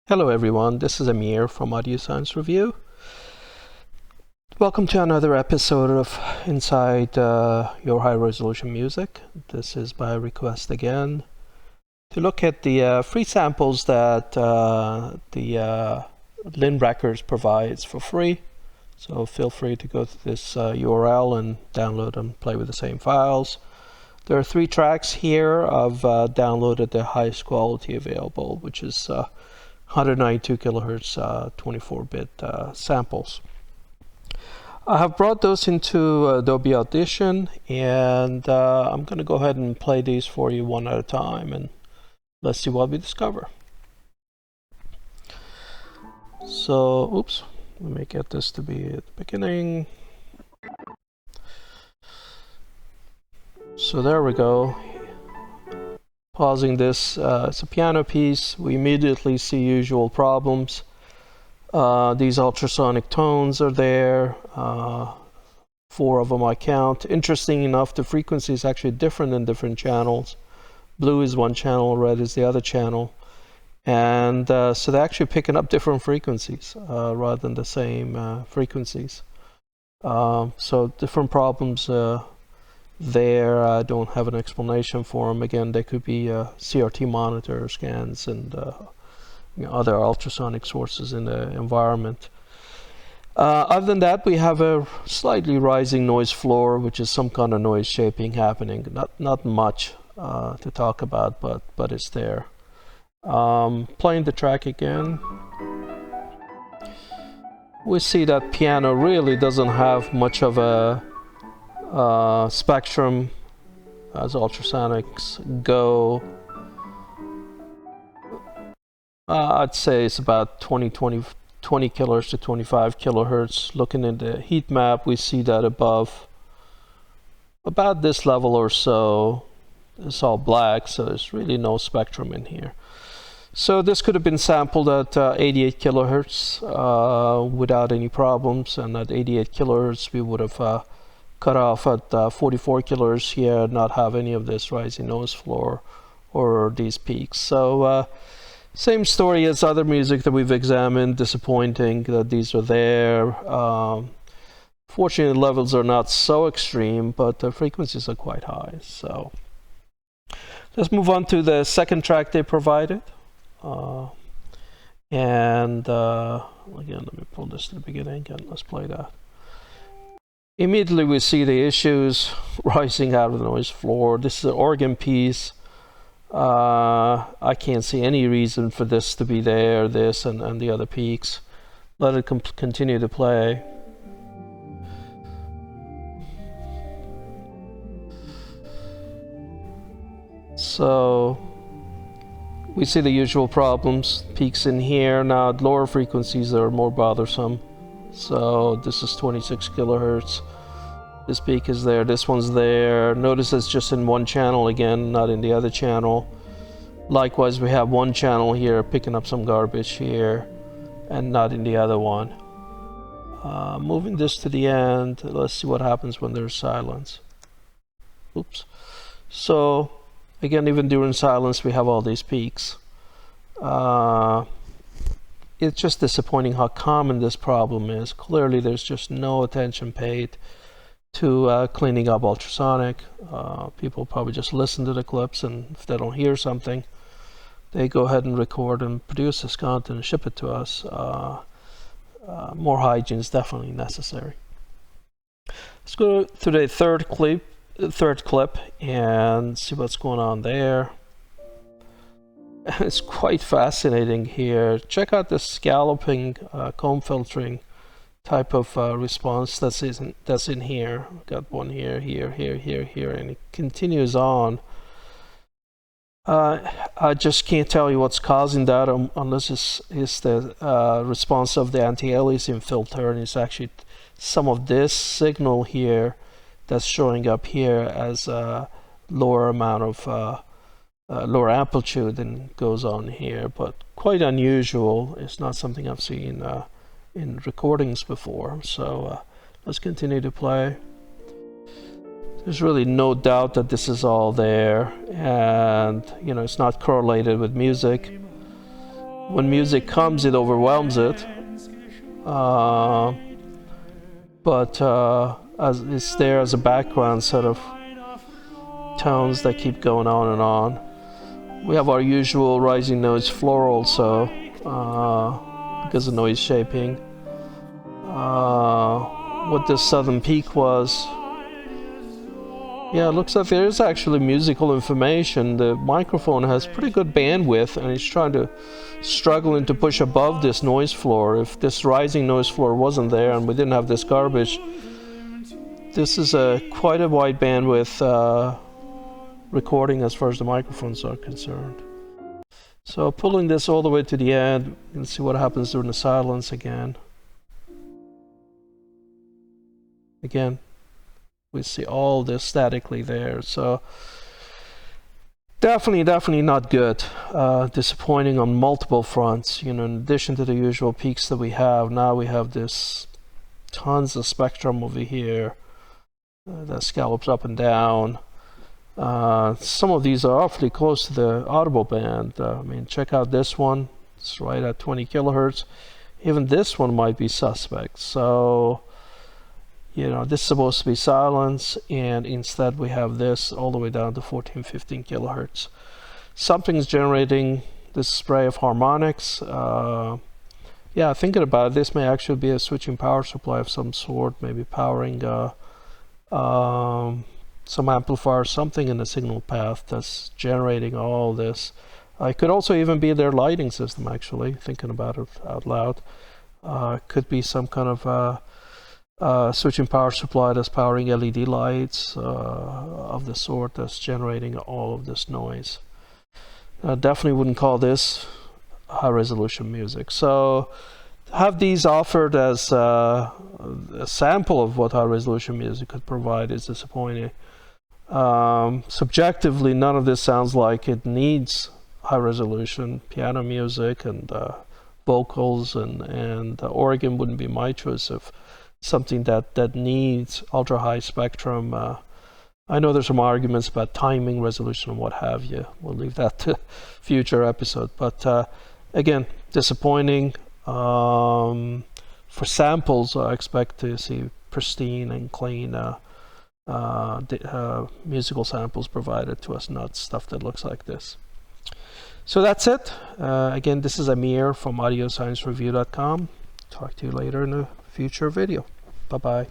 Hello everyone, this is Amir from Audio Science Review. Welcome to another episode of Inside Your High Resolution Music. This is by request again to look at the free samples that the Linn Records provides for free. So feel free to go to this URL and download and play with the same files. There are 3 tracks here. I've downloaded the highest quality available, which is 192 kilohertz 24-bit samples. I have brought those into Adobe Audition, and I'm going to go ahead and play these for you one at a time, and let's see what we discover. So, oops, let me get this to be at the beginning. So there we go. Pausing this, it's a piano piece. We immediately see usual problems. These ultrasonic tones are there, 4 of them I count. Interesting enough, the frequency is actually different in different channels. Blue is one channel, red is the other channel. And so they're actually picking up different frequencies rather than the same frequencies. So different problems there. I don't have an explanation for them. Again, they could be CRT monitor scans and other ultrasonic sources in the environment. Other than that, we have a slightly rising noise floor, which is some kind of noise shaping happening. Not much to talk about, but it's there. Playing the track again, we see that piano really doesn't have much of a spectrum as ultrasonics go. I'd say it's about 20 kilohertz to 25 kilohertz. Looking at the heat map, we see that above about this level or so, it's all black, so there's really no spectrum in here. So this could have been sampled at 88 kilohertz without any problems, and at 88 kilohertz we would have cut off at 44 kilohertz here, not have any of this rising noise floor or these peaks. So same story as other music that we've examined. Disappointing that these are there. Fortunately, the levels are not so extreme, but the frequencies are quite high. So let's move on to the second track they provided. Again, let me pull this to the beginning and let's play that. Immediately we see the issues rising out of the noise floor. This is an organ piece. I can't see any reason for this to be there, this and the other peaks. Let it continue to play. So we see the usual problems, peaks in here. Now at lower frequencies are more bothersome. So this is 26 kilohertz. This peak is there, this one's there. Notice it's just in one channel again, not in the other channel. Likewise, we have one channel here picking up some garbage here and not in the other one. Moving this to the end, let's see what happens when there's silence. Oops. So again, even during silence, we have all these peaks. It's just disappointing how common this problem is. Clearly, there's just no attention paid to cleaning up ultrasonic. People probably just listen to the clips, and if they don't hear something, they go ahead and record and produce this content and ship it to us. More hygiene is definitely necessary. Let's go to the third clip and see what's going on there. It's quite fascinating here. Check out the scalloping comb filtering type of response that's in here. Got one here, here, and it continues on. I just can't tell you what's causing that unless it's the response of the anti-aliasing filter, and it's actually some of this signal here that's showing up here as a lower amount of lower amplitude and goes on here, but quite unusual. It's not something I've seen in recordings before. So let's continue to play. There's really no doubt that this is all there, and it's not correlated with music. When music comes, it overwhelms it. But as it's there as a background set of tones that keep going on and on. We have our usual rising noise floor also, because of noise shaping. What this southern peak was. Yeah, it looks like there is actually musical information. The microphone has pretty good bandwidth, and it's struggling to push above this noise floor. If this rising noise floor wasn't there and we didn't have this garbage, this is quite a wide bandwidth recording as far as the microphones are concerned. So pulling this all the way to the end, you can see what happens during the silence again. Again, we see all this statically there. So definitely not good. Disappointing on multiple fronts. You know, in addition to the usual peaks that we have, now we have this tons of spectrum over here that scallops up and down. Some of these are awfully close to the audible band. I mean, check out this one. It's right at 20 kilohertz. Even this one might be suspect. So, you know, this is supposed to be silence, and instead we have this all the way down to 14, 15 kilohertz. Something's generating this spray of harmonics. Yeah, thinking about it, this may actually be a switching power supply of some sort, maybe powering some amplifier, something in the signal path that's generating all this. It could also even be their lighting system, actually, thinking about it out loud. Could be some kind of switching power supply that's powering LED lights of the sort that's generating all of this noise. Definitely wouldn't call this high resolution music. So have these offered as a sample of what high resolution music could provide is disappointing. Subjectively, none of this sounds like it needs high resolution piano music and vocals, and organ wouldn't be my choice of something that needs ultra high spectrum. I know there's some arguments about timing, resolution, and what have you. We'll leave that to future episode. But again, disappointing. For samples, I expect to see pristine and clean musical samples provided to us, not stuff that looks like this. So that's it. Again, this is Amir from audiosciencereview.com. Talk to you later in a future video. Bye-bye.